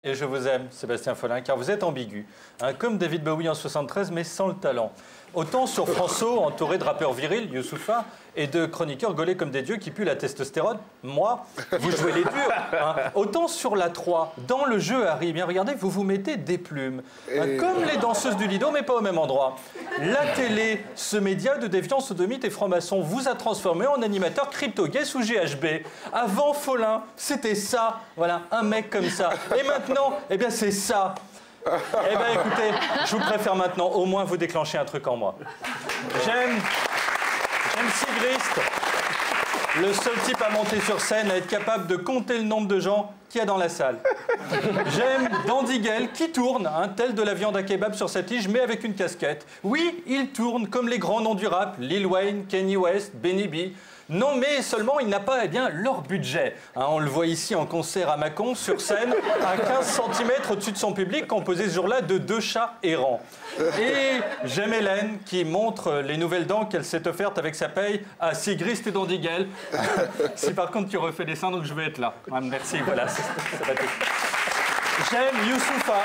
Et je vous aime, Sébastien Follin, car vous êtes ambigu. Hein, comme David Bowie en 73, mais sans le talent. Autant sur François, entouré de rappeurs virils, Youssoupha, et de chroniqueurs gaulés comme des dieux qui puent la testostérone, moi, vous jouez les durs. Hein. Autant sur la 3, dans le jeu Harry, bien regardez, vous vous mettez des plumes. Hein, comme les danseuses du Lido, mais pas au même endroit. La télé, ce média de défiance sodomite et franc-maçon, vous a transformé en animateur crypto-gay sous GHB. Avant Follin, c'était ça. Voilà, un mec comme ça. Et maintenant, eh bien, c'est ça. Eh bien, écoutez, je vous préfère maintenant, au moins vous déclenchez un truc en moi. J'aime Sigrist, le seul type à monter sur scène, à être capable de compter le nombre de gens qu'il y a dans la salle. J'aime Dandigel qui tourne, tel de la viande à kebab sur sa tige, mais avec une casquette. Oui, il tourne comme les grands noms du rap, Lil Wayne, Kanye West, Benny B. Non, mais seulement il n'a pas leur budget. Hein, on le voit ici en concert à Mâcon, sur scène, à 15 cm au-dessus de son public, composé ce jour-là de 2 chats errants. Et j'aime Hélène, qui montre les nouvelles dents qu'elle s'est offertes avec sa paye à Sigrist et Dandigel. Si par contre tu refais des seins, donc je vais être là. Ah, merci, voilà, ça va tout. J'aime Youssoupha,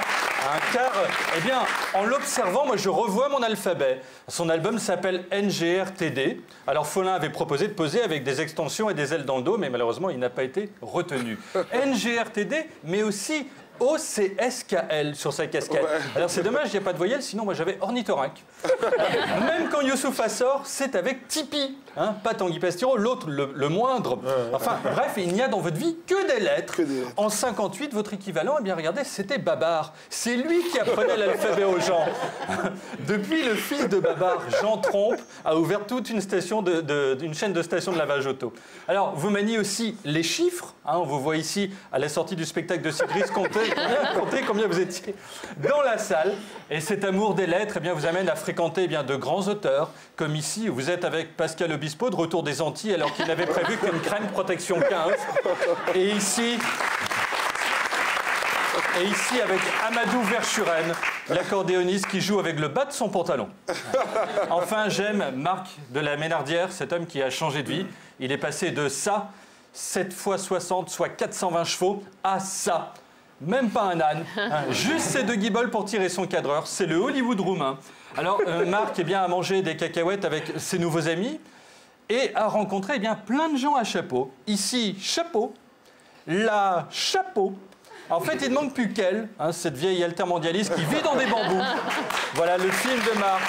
car, eh bien, en l'observant, moi, je revois mon alphabet. Son album s'appelle NGRTD. Alors, Follin avait proposé de poser avec des extensions et des ailes dans le dos, mais malheureusement, il n'a pas été retenu. NGRTD, mais aussi OCSKL sur sa casquette. Alors, c'est dommage, il n'y a pas de voyelle, sinon, moi, j'avais ornithorynque. Même quand Youssoupha sort, c'est avec Tipeee. Hein, pas Tanguy Pastureau, l'autre, le moindre. Enfin, bref, il n'y a dans votre vie que des lettres. En 58, votre équivalent, eh bien, regardez, c'était Babar. C'est lui qui apprenait l'alphabet aux gens. Depuis, le fils de Babar, Jean Trompe, a ouvert toute une chaîne de stations de lavage auto. Alors, vous maniez aussi les chiffres. Hein, on vous voit ici, à la sortie du spectacle de Sigrist, comptez combien vous étiez dans la salle. Et cet amour des lettres, eh bien, vous amène à fréquenter de grands auteurs, comme ici, où vous êtes avec Pascal Obispo, de retour des Antilles, alors qu'il n'avait prévu qu'une crème protection 15. Et ici, avec Amadou Verschuren, l'accordéoniste qui joue avec le bas de son pantalon. Enfin, j'aime Marc de la Ménardière, cet homme qui a changé de vie. Il est passé de ça, 7 x 60, soit 420 chevaux, à ça. Même pas un âne, juste ces 2 guiboles pour tirer son cadreur. C'est le Hollywood roumain. Alors, Marc a mangé des cacahuètes avec ses nouveaux amis et a rencontré plein de gens à chapeau. Ici, chapeau. Là, chapeau. En fait, il ne manque plus qu'elle, cette vieille altermondialiste qui vit dans des bambous. Voilà, le film de Marc,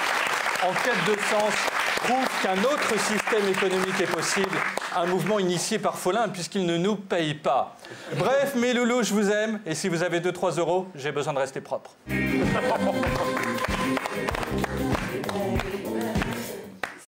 en quête de sens, prouve qu'un autre système économique est possible. Un mouvement initié par Follin, puisqu'il ne nous paye pas. Bref, mes loulous, je vous aime. Et si vous avez 2-3 euros, j'ai besoin de rester propre.